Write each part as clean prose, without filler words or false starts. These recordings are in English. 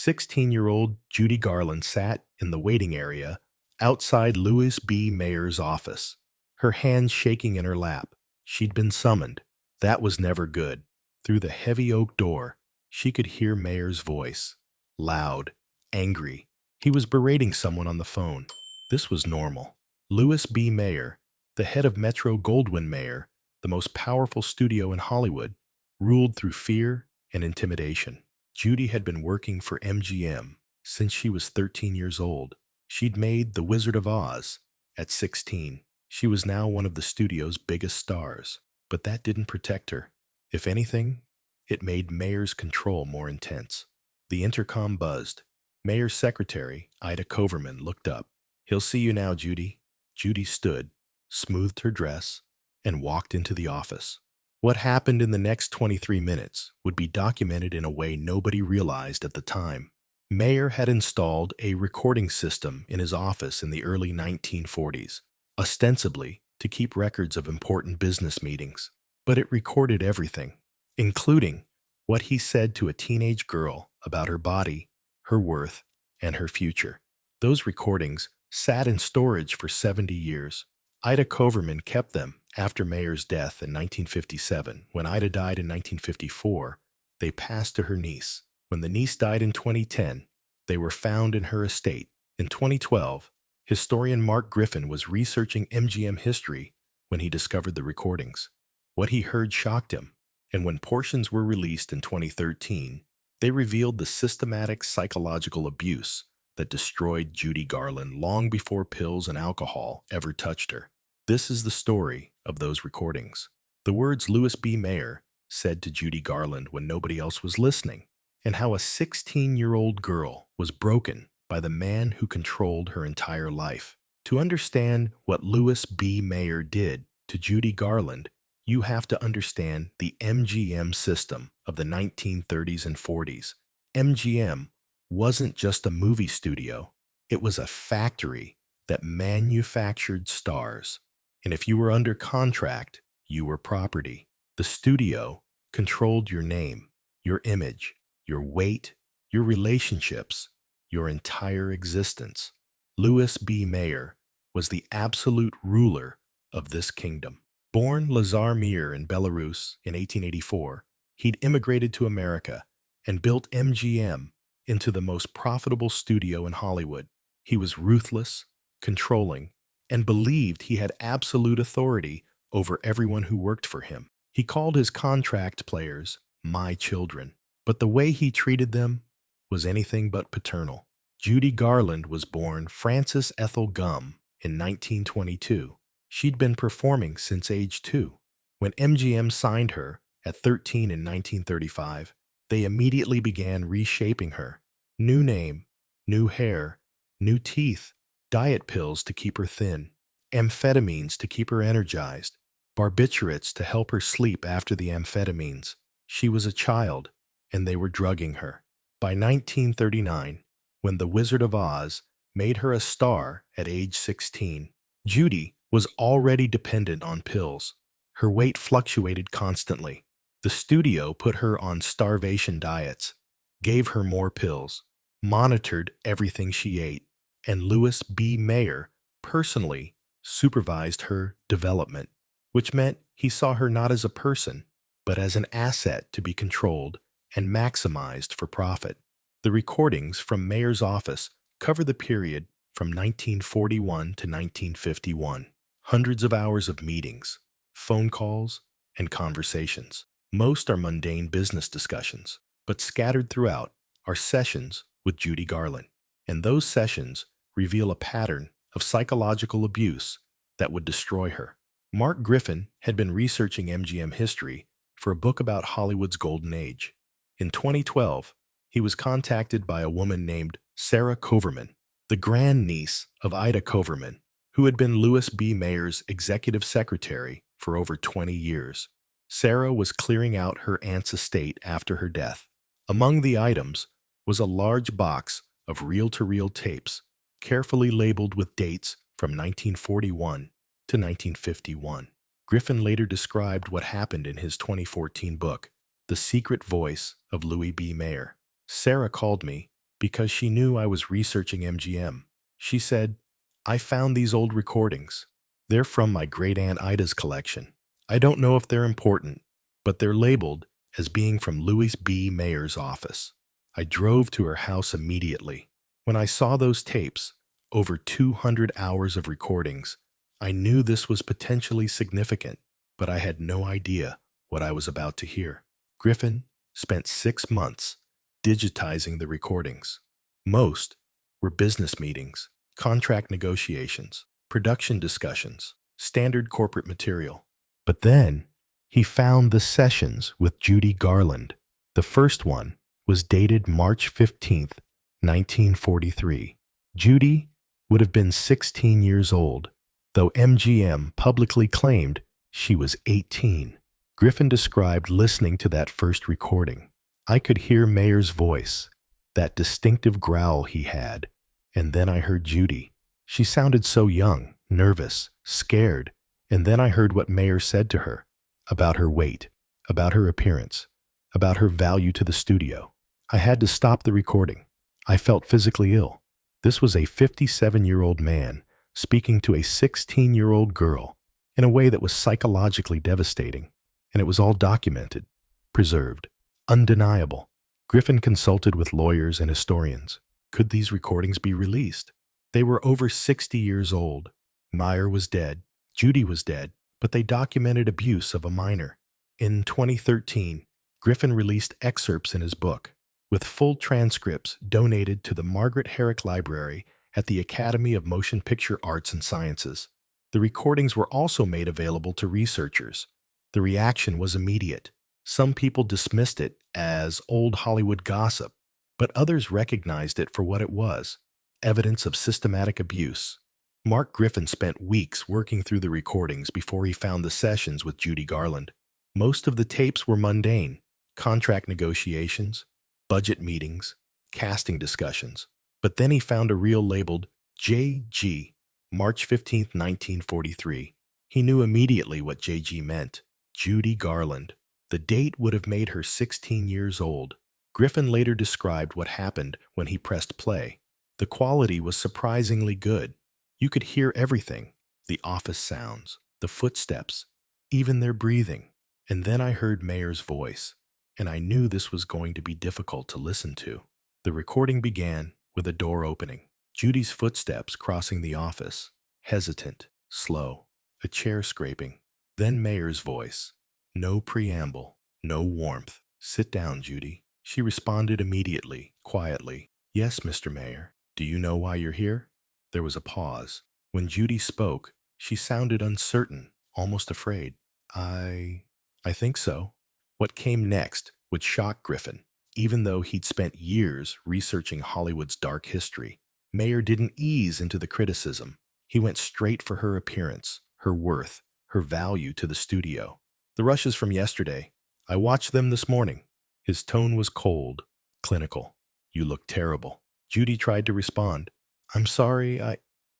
16-year-old Judy Garland sat in the waiting area outside Louis B. Mayer's office, her hands shaking in her lap. She'd been summoned. That was never good. Through the heavy oak door, she could hear Mayer's voice. Loud, angry. He was berating someone on the phone. This was normal. Louis B. Mayer, the head of Metro-Goldwyn-Mayer, the most powerful studio in Hollywood, ruled through fear and intimidation. Judy had been working for MGM since she was 13 years old. She'd made The Wizard of Oz at 16. She was now one of the studio's biggest stars. But that didn't protect her. If anything, it made Mayer's control more intense. The intercom buzzed. Mayer's secretary, Ida Coverman, looked up. "He'll see you now, Judy." Judy stood, smoothed her dress, and walked into the office. What happened in the next 23 minutes would be documented in a way nobody realized at the time. Mayer had installed a recording system in his office in the early 1940s, ostensibly to keep records of important business meetings. But it recorded everything, including what he said to a teenage girl about her body, her worth, and her future. Those recordings sat in storage for 70 years. Ida Coverman kept them after Mayer's death in 1957. When Ida died in 1954, they passed to her niece. When the niece died in 2010, they were found in her estate. In 2012, historian Mark Griffin was researching MGM history when he discovered the recordings. What he heard shocked him, and when portions were released in 2013, they revealed the systematic psychological abuse that destroyed Judy Garland long before pills and alcohol ever touched her. This is the story of those recordings. The words Louis B. Mayer said to Judy Garland when nobody else was listening, and how a 16-year-old girl was broken by the man who controlled her entire life. To understand what Louis B. Mayer did to Judy Garland, you have to understand the MGM system of the 1930s and 40s. MGM wasn't just a movie studio. It was a factory that manufactured stars. And if you were under contract, you were property. The studio controlled your name, your image, your weight, your relationships, your entire existence. Louis B. Mayer was the absolute ruler of this kingdom. Born Lazar Mir in Belarus in 1884, he'd immigrated to America and built MGM into the most profitable studio in Hollywood. He was ruthless, controlling, and believed he had absolute authority over everyone who worked for him. He called his contract players "my children," but the way he treated them was anything but paternal. Judy Garland was born Frances Ethel Gumm in 1922. She'd been performing since age 2. When MGM signed her at 13 in 1935, they immediately began reshaping her. New name, new hair, new teeth, diet pills to keep her thin, amphetamines to keep her energized, barbiturates to help her sleep after the amphetamines. She was a child, and they were drugging her. By 1939, when The Wizard of Oz made her a star at age 16, Judy was already dependent on pills. Her weight fluctuated constantly. The studio put her on starvation diets, gave her more pills, monitored everything she ate, and Louis B. Mayer personally supervised her development, which meant he saw her not as a person, but as an asset to be controlled and maximized for profit. The recordings from Mayer's office cover the period from 1941 to 1951. Hundreds of hours of meetings, phone calls, and conversations. Most are mundane business discussions, but scattered throughout are sessions with Judy Garland. And those sessions reveal a pattern of psychological abuse that would destroy her. Mark Griffin had been researching MGM history for a book about Hollywood's golden age. In 2012, he was contacted by a woman named Sarah Coverman, the grandniece of Ida Coverman, who had been Louis B. Mayer's executive secretary for over 20 years. Sarah was clearing out her aunt's estate after her death. Among the items was a large box of reel-to-reel tapes, carefully labeled with dates from 1941 to 1951. Griffin later described what happened in his 2014 book, The Secret Voice of Louis B. Mayer. Sarah called me because she knew I was researching MGM. She said, "I found these old recordings. They're from my great Aunt Ida's collection. I don't know if they're important, but they're labeled as being from Louis B. Mayer's office." I drove to her house immediately. When I saw those tapes, over 200 hours of recordings, I knew this was potentially significant, but I had no idea what I was about to hear. Griffin spent 6 months digitizing the recordings. Most were business meetings, contract negotiations, production discussions, standard corporate material. But then he found the sessions with Judy Garland. The first one was dated March 15th, 1943. Judy would have been 16 years old, though MGM publicly claimed she was 18. Griffin described listening to that first recording. I could hear Mayer's voice, that distinctive growl he had, and then I heard Judy. She sounded so young, nervous, scared, and then I heard what Mayer said to her about her weight, about her appearance, about her value to the studio. I had to stop the recording. I felt physically ill. This was a 57-year-old man speaking to a 16-year-old girl in a way that was psychologically devastating, and it was all documented, preserved, undeniable. Griffin consulted with lawyers and historians. Could these recordings be released? They were over 60 years old. Mayer was dead. Judy was dead, but they documented abuse of a minor. In 2013, Griffin released excerpts in his book, with full transcripts donated to the Margaret Herrick Library at the Academy of Motion Picture Arts and Sciences. The recordings were also made available to researchers. The reaction was immediate. Some people dismissed it as old Hollywood gossip, but others recognized it for what it was: evidence of systematic abuse. Mark Griffin spent weeks working through the recordings before he found the sessions with Judy Garland. Most of the tapes were mundane: contract negotiations, budget meetings, casting discussions. But then he found a reel labeled JG, March 15th, 1943. He knew immediately what JG meant: Judy Garland. The date would have made her 16 years old. Griffin later described what happened when he pressed play. The quality was surprisingly good. You could hear everything: the office sounds, the footsteps, even their breathing. And then I heard Mayer's voice, and I knew this was going to be difficult to listen to. The recording began with a door opening, Judy's footsteps crossing the office, hesitant, slow, a chair scraping. Then Mayer's voice. No preamble, no warmth. "Sit down, Judy." She responded immediately, quietly. "Yes, Mr. Mayer. Do you know why you're here?" There was a pause. When Judy spoke, she sounded uncertain, almost afraid. I think so." What came next would shock Griffin. Even though he'd spent years researching Hollywood's dark history, Mayer didn't ease into the criticism. He went straight for her appearance, her worth, her value to the studio. "The rushes from yesterday. I watched them this morning." His tone was cold, clinical. "You look terrible." Judy tried to respond. "I'm sorry,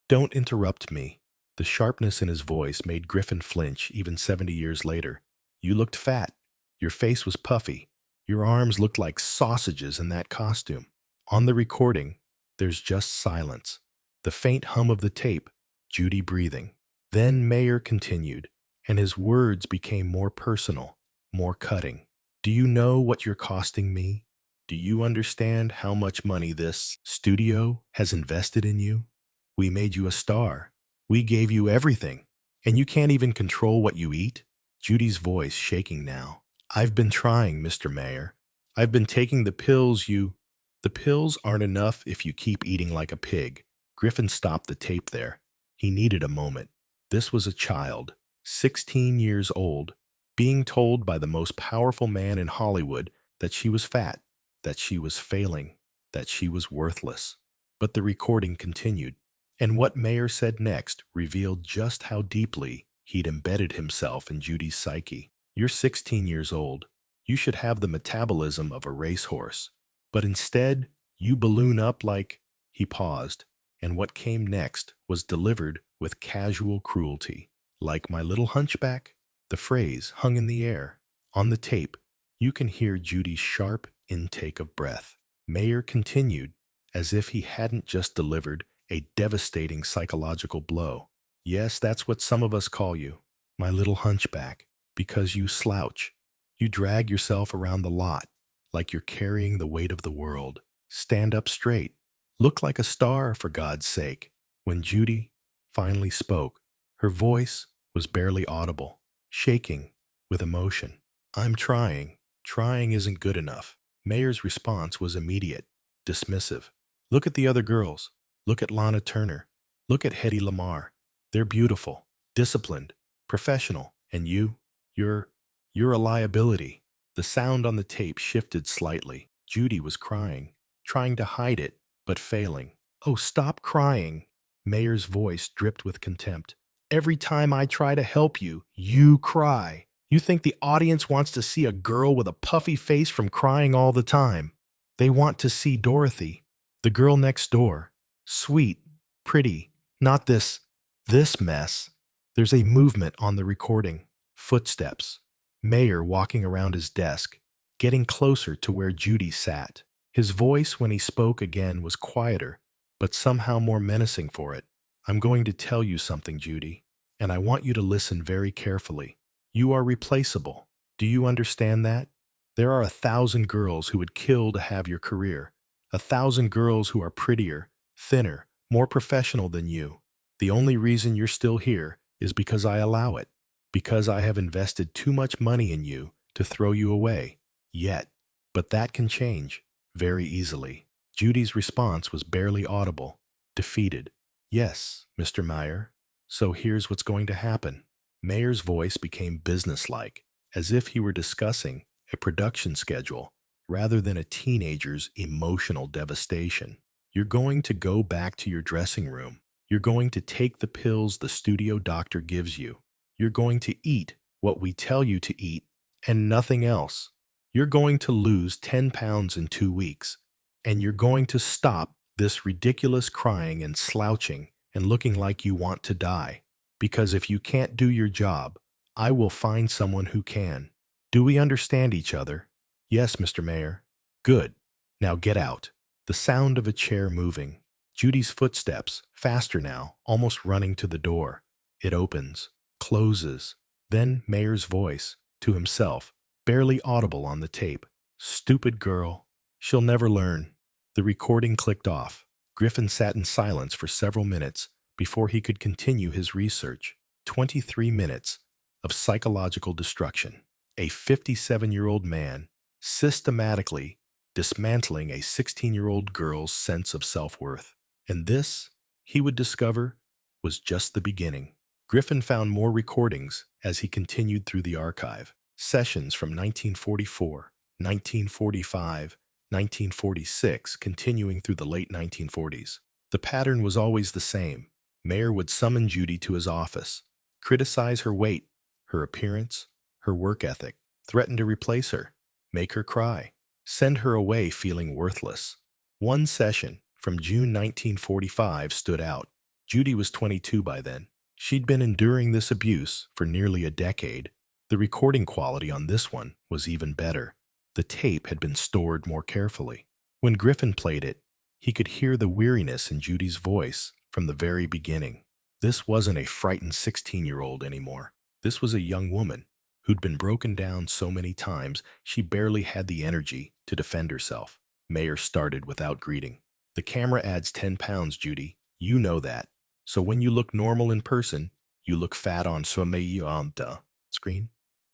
Don't interrupt me." The sharpness in his voice made Griffin flinch even 70 years later. "You looked fat. Your face was puffy. Your arms looked like sausages in that costume." On the recording, there's just silence. The faint hum of the tape, Judy breathing. Then Mayer continued, and his words became more personal, more cutting. "Do you know what you're costing me? Do you understand how much money this studio has invested in you? We made you a star. We gave you everything, and you can't even control what you eat?" Judy's voice shaking now. "I've been trying, Mr. Mayer. I've been taking the pills you... The pills aren't enough if you keep eating like a pig." Griffin stopped the tape there. He needed a moment. This was a child, 16 years old, being told by the most powerful man in Hollywood that she was fat, that she was failing, that she was worthless. But the recording continued, and what Mayer said next revealed just how deeply he'd embedded himself in Judy's psyche. "You're 16 years old. You should have the metabolism of a racehorse. But instead, you balloon up like..." He paused, and what came next was delivered with casual cruelty. "Like my little hunchback?" The phrase hung in the air. On the tape, you can hear Judy's sharp intake of breath. Mayer continued, as if he hadn't just delivered a devastating psychological blow. Yes, that's what some of us call you, my little hunchback, because you slouch. You drag yourself around the lot like you're carrying the weight of the world. Stand up straight. Look like a star, for God's sake. When Judy finally spoke, her voice was barely audible, shaking with emotion. I'm trying. Trying isn't good enough. Mayer's response was immediate, dismissive. Look at the other girls. Look at Lana Turner. Look at Hedy Lamarr. They're beautiful, disciplined, professional. And you're, you're a liability. The sound on the tape shifted slightly. Judy was crying, trying to hide it, but failing. Oh, stop crying. Mayer's voice dripped with contempt. Every time I try to help you, you cry. You think the audience wants to see a girl with a puffy face from crying all the time. They want to see Dorothy, the girl next door. Sweet, pretty, not this mess. There's a movement on the recording. Footsteps. Mayer walking around his desk, getting closer to where Judy sat. His voice, when he spoke again, was quieter, but somehow more menacing for it. I'm going to tell you something, Judy, and I want you to listen very carefully. You are replaceable. Do you understand that? There are 1,000 girls who would kill to have your career. 1,000 girls who are prettier, thinner, more professional than you. The only reason you're still here is because I allow it. Because I have invested too much money in you to throw you away. Yet. But that can change. Very easily. Judy's response was barely audible. Defeated. Yes, Mr. Meyer. So here's what's going to happen. Mayer's voice became businesslike, as if he were discussing a production schedule rather than a teenager's emotional devastation. You're going to go back to your dressing room. You're going to take the pills the studio doctor gives you. You're going to eat what we tell you to eat and nothing else. You're going to lose 10 pounds in 2 weeks. And you're going to stop this ridiculous crying and slouching and looking like you want to die. Because if you can't do your job, I will find someone who can. Do we understand each other? Yes, Mr. Mayor. Good. Now get out. The sound of a chair moving. Judy's footsteps, faster now, almost running to the door. It opens, closes. Then Mayer's voice, to himself, barely audible on the tape. Stupid girl. She'll never learn. The recording clicked off. Griffin sat in silence for several minutes before he could continue his research. 23 minutes of psychological destruction. A 57-year-old man systematically dismantling a 16-year-old girl's sense of self-worth. And this, he would discover, was just the beginning. Griffin found more recordings as he continued through the archive. Sessions from 1944, 1945, 1946, continuing through the late 1940s. The pattern was always the same. Mayer would summon Judy to his office, criticize her weight, her appearance, her work ethic, threaten to replace her, make her cry, send her away feeling worthless. One session from June 1945 stood out. Judy was 22 by then. She'd been enduring this abuse for nearly a decade. The recording quality on this one was even better. The tape had been stored more carefully. When Griffin played it, he could hear the weariness in Judy's voice from the very beginning. This wasn't a frightened 16-year-old anymore. This was a young woman who'd been broken down so many times she barely had the energy to defend herself. Mayer started without greeting. The camera adds 10 pounds, Judy. You know that. So when you look normal in person, you look fat on screen.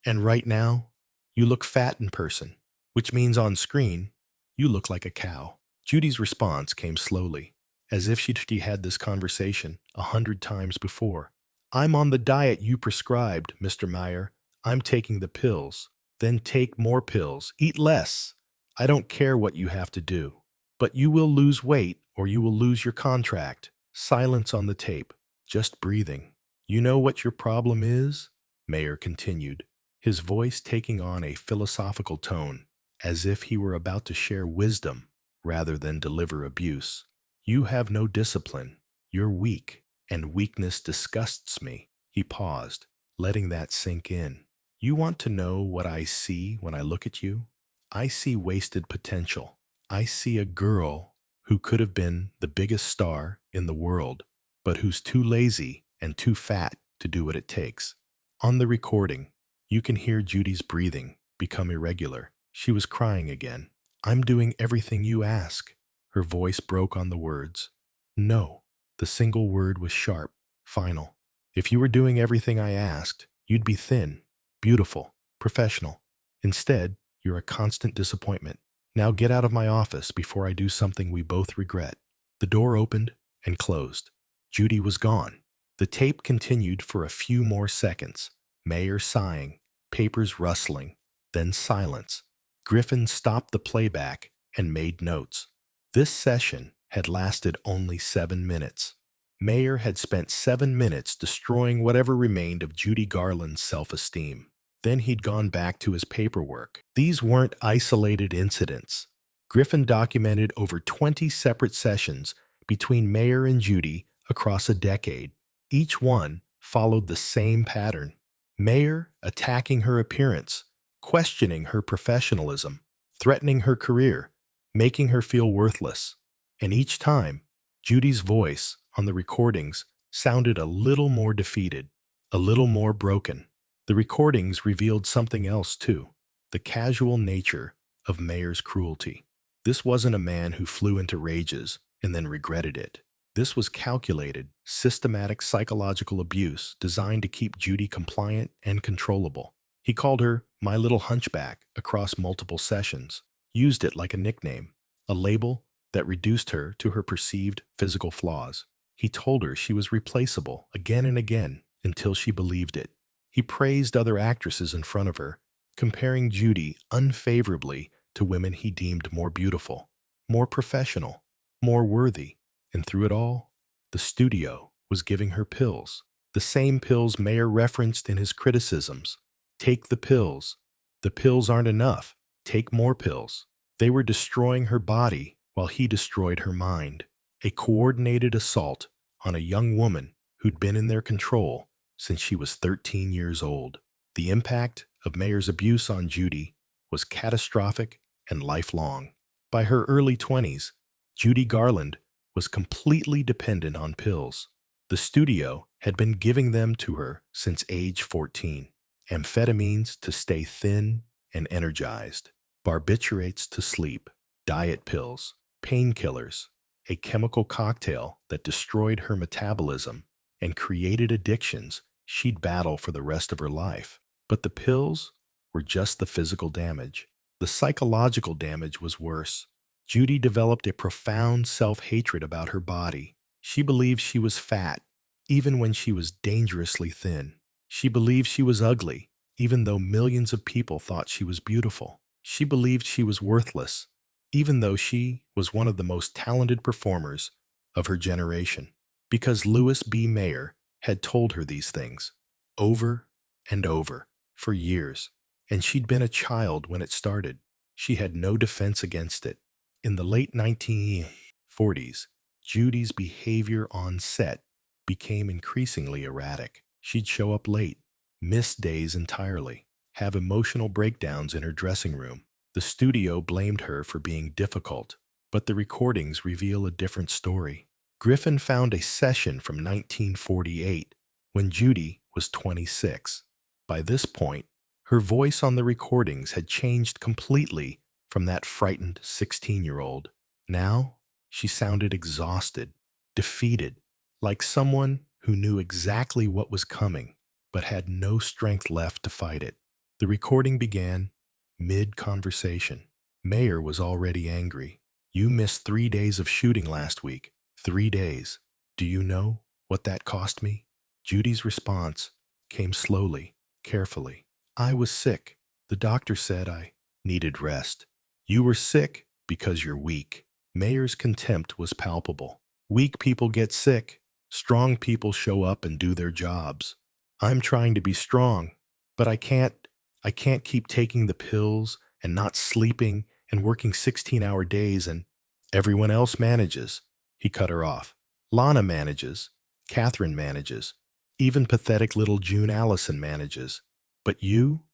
And right now, you look fat in person, which means on screen, you look like a cow. Judy's response came slowly, as if she'd had this conversation 100 times before. I'm on the diet you prescribed, Mr. Meyer. I'm taking the pills. Then take more pills. Eat less. I don't care what you have to do. But you will lose weight or you will lose your contract. Silence on the tape. Just breathing. You know what your problem is? Mayer continued, his voice taking on a philosophical tone, as if he were about to share wisdom rather than deliver abuse. You have no discipline. You're weak, and weakness disgusts me. He paused, letting that sink in. You want to know what I see when I look at you? I see wasted potential. I see a girl who could have been the biggest star in the world, but who's too lazy and too fat to do what it takes. On the recording, you can hear Judy's breathing become irregular. She was crying again. "I'm doing everything you ask." Her voice broke on the words. "No." The single word was sharp, final. "If you were doing everything I asked, you'd be thin, beautiful, professional. Instead, you're a constant disappointment. Now get out of my office before I do something we both regret." The door opened and closed. Judy was gone. The tape continued for a few more seconds. Mayer sighing, papers rustling, then silence. Griffin stopped the playback and made notes. This session had lasted only 7 minutes. Mayer had spent 7 minutes destroying whatever remained of Judy Garland's self-esteem. Then he'd gone back to his paperwork. These weren't isolated incidents. Griffin documented over 20 separate sessions between Mayer and Judy across a decade. Each one followed the same pattern. Mayer attacking her appearance, questioning her professionalism, threatening her career, making her feel worthless. And each time, Judy's voice on the recordings sounded a little more defeated, a little more broken. The recordings revealed something else too, the casual nature of Mayer's cruelty. This wasn't a man who flew into rages and then regretted it. This was calculated, systematic psychological abuse designed to keep Judy compliant and controllable. He called her "my little hunchback" across multiple sessions, used it like a nickname, a label that reduced her to her perceived physical flaws. He told her she was replaceable again and again until she believed it. He praised other actresses in front of her, comparing Judy unfavorably to women he deemed more beautiful, more professional, more worthy. And through it all, the studio was giving her pills, the same pills Mayer referenced in his criticisms. "Take the pills. The pills aren't enough. Take more pills." They were destroying her body while he destroyed her mind. A coordinated assault on a young woman who'd been in their control since she was 13 years old. The impact of Mayer's abuse on Judy was catastrophic and lifelong. By her early 20s, Judy Garland was completely dependent on pills. The studio had been giving them to her since age 14. Amphetamines to stay thin and energized, barbiturates to sleep, diet pills, painkillers, a chemical cocktail that destroyed her metabolism and created addictions she'd battle for the rest of her life. But the pills were just the physical damage. The psychological damage was worse. Judy developed a profound self-hatred about her body. She believed she was fat, even when she was dangerously thin. She believed she was ugly, even though millions of people thought she was beautiful. She believed she was worthless, even though she was one of the most talented performers of her generation. Because Louis B. Mayer had told her these things, over and over, for years. And she'd been a child when it started. She had no defense against it. In the late 1940s, Judy's behavior on set became increasingly erratic. She'd show up late, miss days entirely, have emotional breakdowns in her dressing room. The studio blamed her for being difficult, but the recordings reveal a different story. Griffin found a session from 1948 when Judy was 26. By this point, her voice on the recordings had changed completely from that frightened 16-year-old. Now, she sounded exhausted, defeated, like someone who knew exactly what was coming, but had no strength left to fight it. The recording began mid-conversation. Mayer was already angry. "You missed 3 days of shooting last week. 3 days. Do you know what that cost me?" Judy's response came slowly, carefully. "I was sick. The doctor said I needed rest." "You were sick because you're weak." Mayer's contempt was palpable. "Weak people get sick. Strong people show up and do their jobs. I'm trying to be strong, but I can't keep taking the pills and not sleeping and working 16-hour days and everyone else manages." He cut her off. "Lana manages. Catherine manages. Even pathetic little June Allison manages. But you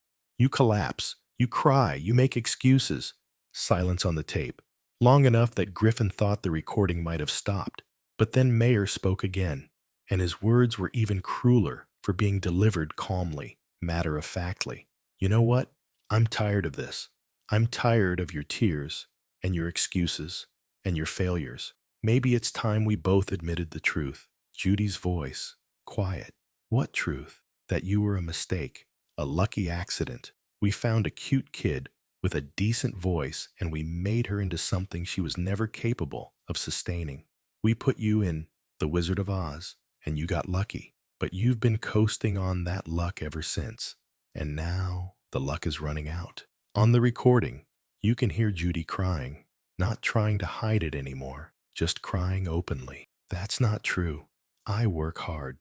collapse. You cry. You make excuses." Silence on the tape. long enough that Griffin thought the recording might have stopped. But then Mayer spoke again, and his words were even crueler for being delivered calmly, matter-of-factly. "You know what? I'm tired of this. I'm tired of your tears and your excuses and your failures. Maybe it's time we both admitted the truth." Judy's voice, quiet. "What truth? That you were a mistake, a lucky accident. We found a cute kid with a decent voice and we made her into something she was never capable of sustaining. We put you in The Wizard of Oz and you got lucky, but you've been coasting on that luck ever since. And now the luck is running out." On the recording, you can hear Judy crying, not trying to hide it anymore, just crying openly. "That's not true. I work hard.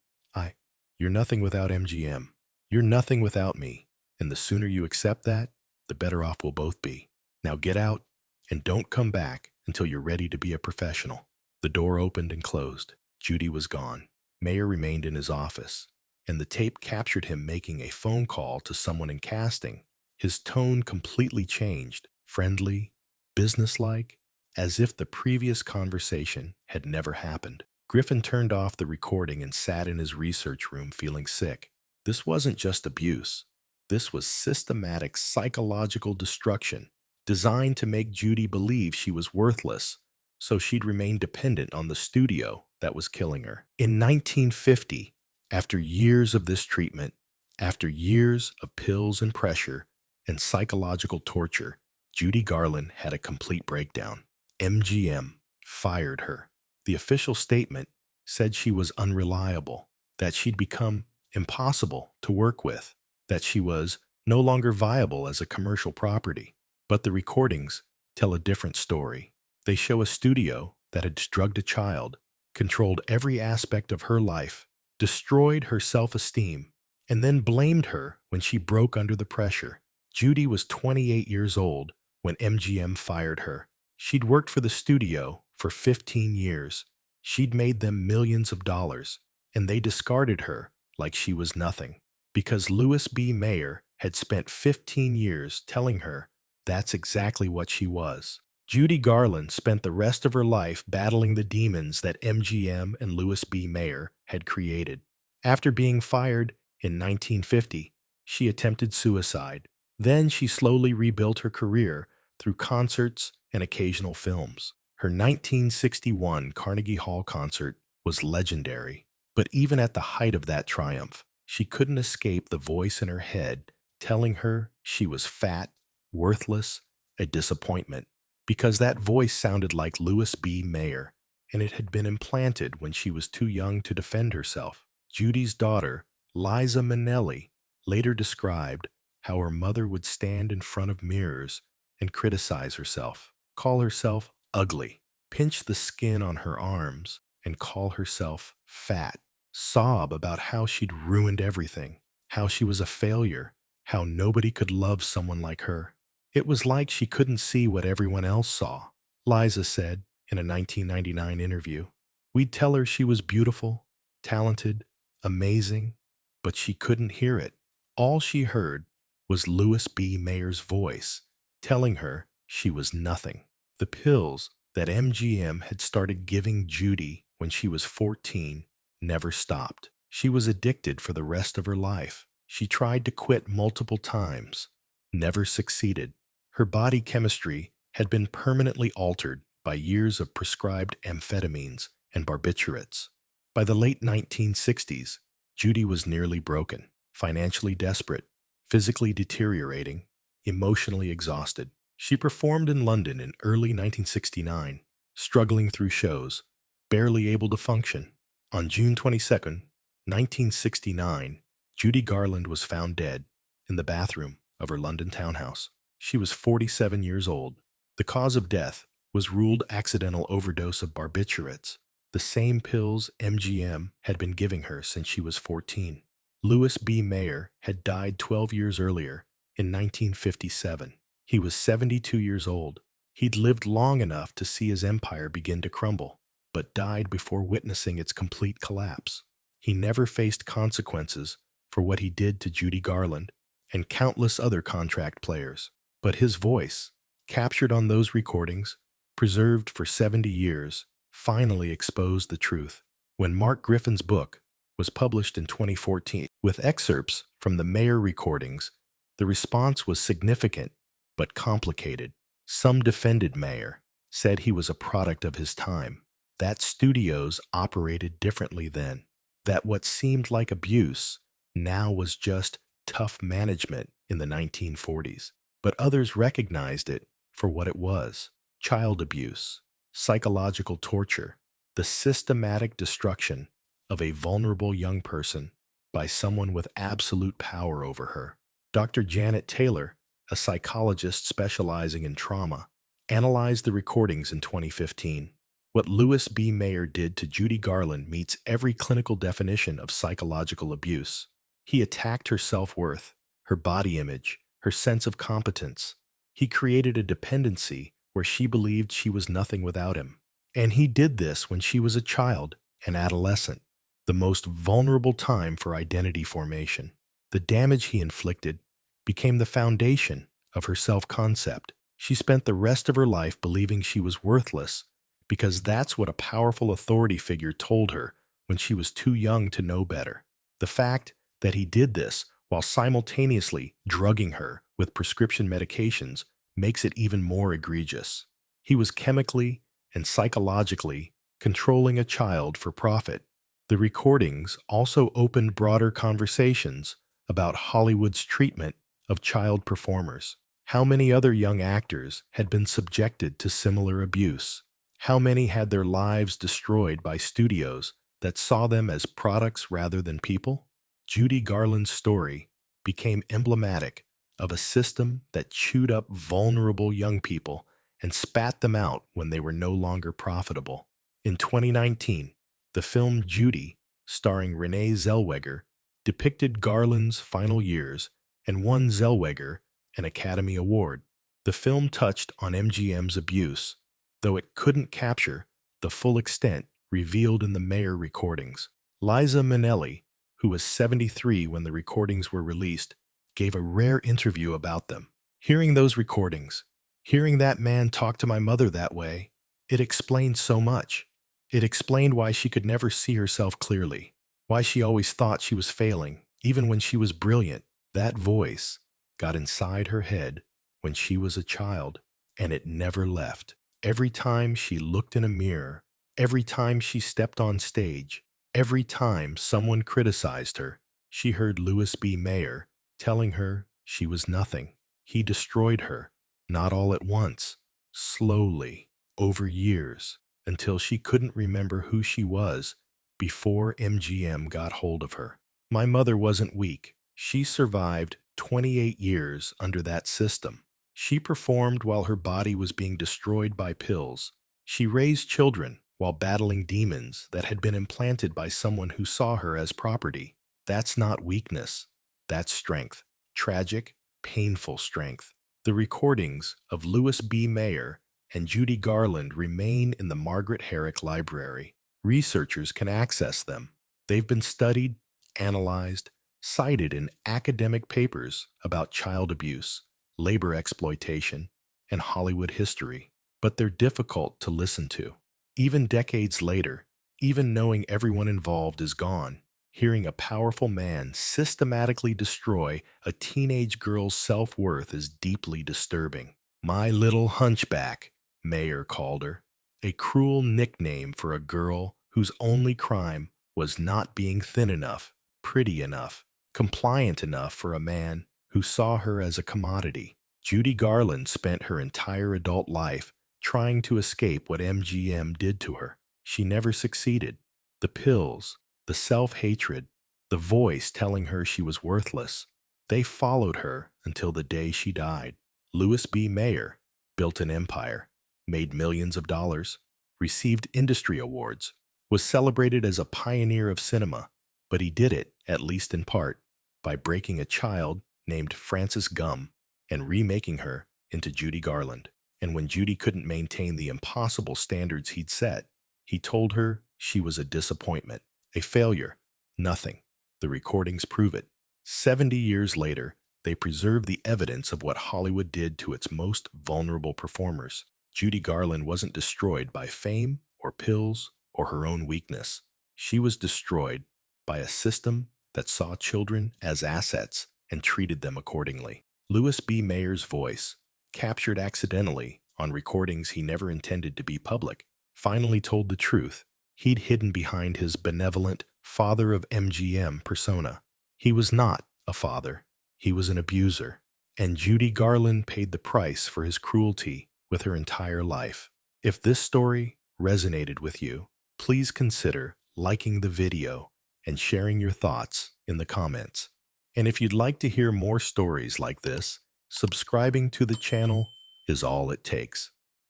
You're nothing without MGM. You're nothing without me. And the sooner you accept that, the better off we'll both be. Now get out and don't come back until you're ready to be a professional." The door opened and closed. Judy was gone. Mayer remained in his office, and the tape captured him making a phone call to someone in casting. His tone completely changed, friendly, businesslike, as if the previous conversation had never happened. Griffin turned off the recording and sat in his research room feeling sick. This wasn't just abuse. This was systematic psychological destruction, designed to make Judy believe she was worthless, so she'd remain dependent on the studio that was killing her. In 1950, after years of this treatment, after years of pills and pressure and psychological torture, Judy Garland had a complete breakdown. MGM fired her. The official statement said she was unreliable, that she'd become impossible to work with, that she was no longer viable as a commercial property. But the recordings tell a different story. They show a studio that had drugged a child, controlled every aspect of her life, destroyed her self-esteem, and then blamed her when she broke under the pressure. Judy was 28 years old when MGM fired her. She'd worked for the studio for 15 years. She'd made them millions of dollars, and they discarded her like she was nothing, because Louis B. Mayer had spent 15 years telling her that's exactly what she was. Judy Garland spent the rest of her life battling the demons that MGM and Louis B. Mayer had created. After being fired in 1950, she attempted suicide. Then she slowly rebuilt her career through concerts and occasional films. Her 1961 Carnegie Hall concert was legendary, but even at the height of that triumph, she couldn't escape the voice in her head telling her she was fat, worthless, a disappointment, because that voice sounded like Louis B. Mayer, and it had been implanted when she was too young to defend herself. Judy's daughter, Liza Minnelli, later described how her mother would stand in front of mirrors and criticize herself, call herself ugly, pinch the skin on her arms, and call herself fat, sob about how she'd ruined everything, how she was a failure, how nobody could love someone like her. It was like she couldn't see what everyone else saw. Liza said in a 1999 interview, "We'd tell her she was beautiful, talented, amazing, but she couldn't hear it. All she heard was Louis B. Mayer's voice telling her she was nothing." The pills that MGM had started giving Judy when she was 14 never stopped. She was addicted for the rest of her life. She tried to quit multiple times, never succeeded. Her body chemistry had been permanently altered by years of prescribed amphetamines and barbiturates. By the late 1960s, Judy was nearly broken, financially desperate, physically deteriorating, emotionally exhausted. She performed in London in early 1969, struggling through shows, barely able to function. On June 22, 1969, Judy Garland was found dead in the bathroom of her London townhouse. She was 47 years old. The cause of death was ruled accidental overdose of barbiturates, the same pills MGM had been giving her since she was 14. Louis B. Mayer had died 12 years earlier, in 1957. He was 72 years old. He'd lived long enough to see his empire begin to crumble, but died before witnessing its complete collapse. He never faced consequences for what he did to Judy Garland and countless other contract players. But his voice, captured on those recordings, preserved for 70 years, finally exposed the truth. When Mark Griffin's book was published in 2014 with excerpts from the Mayer recordings, the response was significant but complicated. Some defended Mayer, said he was a product of his time, that studios operated differently then, that what seemed like abuse now was just tough management in the 1940s. But others recognized it for what it was: child abuse, psychological torture, the systematic destruction of a vulnerable young person by someone with absolute power over her. Dr. Janet Taylor, a psychologist specializing in trauma, analyzed the recordings in 2015. What Louis B. Mayer did to Judy Garland meets every clinical definition of psychological abuse. He attacked her self-worth, her body image, her sense of competence. He created a dependency where she believed she was nothing without him. And he did this when she was a child, an adolescent, the most vulnerable time for identity formation. The damage he inflicted became the foundation of her self-concept. She spent the rest of her life believing she was worthless because that's what a powerful authority figure told her when she was too young to know better. The fact that he did this while simultaneously drugging her with prescription medications makes it even more egregious. He was chemically and psychologically controlling a child for profit. The recordings also opened broader conversations about Hollywood's treatment of child performers. How many other young actors had been subjected to similar abuse? How many had their lives destroyed by studios that saw them as products rather than people? Judy Garland's story became emblematic of a system that chewed up vulnerable young people and spat them out when they were no longer profitable. In 2019, the film Judy, starring Renee Zellweger, depicted Garland's final years and won Zellweger an Academy Award. The film touched on MGM's abuse, though it couldn't capture the full extent revealed in the Mayer recordings. Liza Minnelli, who was 73 when the recordings were released, gave a rare interview about them. Hearing those recordings, hearing that man talk to my mother that way, it explained so much. It explained why she could never see herself clearly, why she always thought she was failing, even when she was brilliant. That voice got inside her head when she was a child, and it never left. Every time she looked in a mirror, every time she stepped on stage, every time someone criticized her, she heard Louis B. Mayer telling her she was nothing. He destroyed her, not all at once, slowly, over years, until she couldn't remember who she was before MGM got hold of her. My mother wasn't weak. She survived 28 years under that system. She performed while her body was being destroyed by pills. She raised children while battling demons that had been implanted by someone who saw her as property. That's not weakness. That's strength. Tragic, painful strength. The recordings of Louis B. Mayer and Judy Garland remain in the Margaret Herrick Library. Researchers can access them. They've been studied, analyzed, cited in academic papers about child abuse, labor exploitation, and Hollywood history. But they're difficult to listen to. Even decades later, even knowing everyone involved is gone, hearing a powerful man systematically destroy a teenage girl's self-worth is deeply disturbing. My little hunchback, Mayer called her, a cruel nickname for a girl whose only crime was not being thin enough, pretty enough, compliant enough for a man who saw her as a commodity. Judy Garland spent her entire adult life trying to escape what MGM did to her. She never succeeded. The pills, the self-hatred, the voice telling her she was worthless, they followed her until the day she died. Louis B. Mayer built an empire, made millions of dollars, received industry awards, was celebrated as a pioneer of cinema, but he did it, at least in part, by breaking a child named Frances Gumm and remaking her into Judy Garland. And when Judy couldn't maintain the impossible standards he'd set, he told her she was a disappointment, a failure, nothing. The recordings prove it. 70 years later, they preserve the evidence of what Hollywood did to its most vulnerable performers. Judy Garland wasn't destroyed by fame or pills or her own weakness. She was destroyed by a system that saw children as assets and treated them accordingly. Louis B. Mayer's voice, captured accidentally on recordings he never intended to be public, finally told the truth he'd hidden behind his benevolent father of MGM persona. He was not a father, he was an abuser, and Judy Garland paid the price for his cruelty with her entire life. If this story resonated with you, please consider liking the video and sharing your thoughts in the comments. And if you'd like to hear more stories like this, subscribing to the channel is all it takes.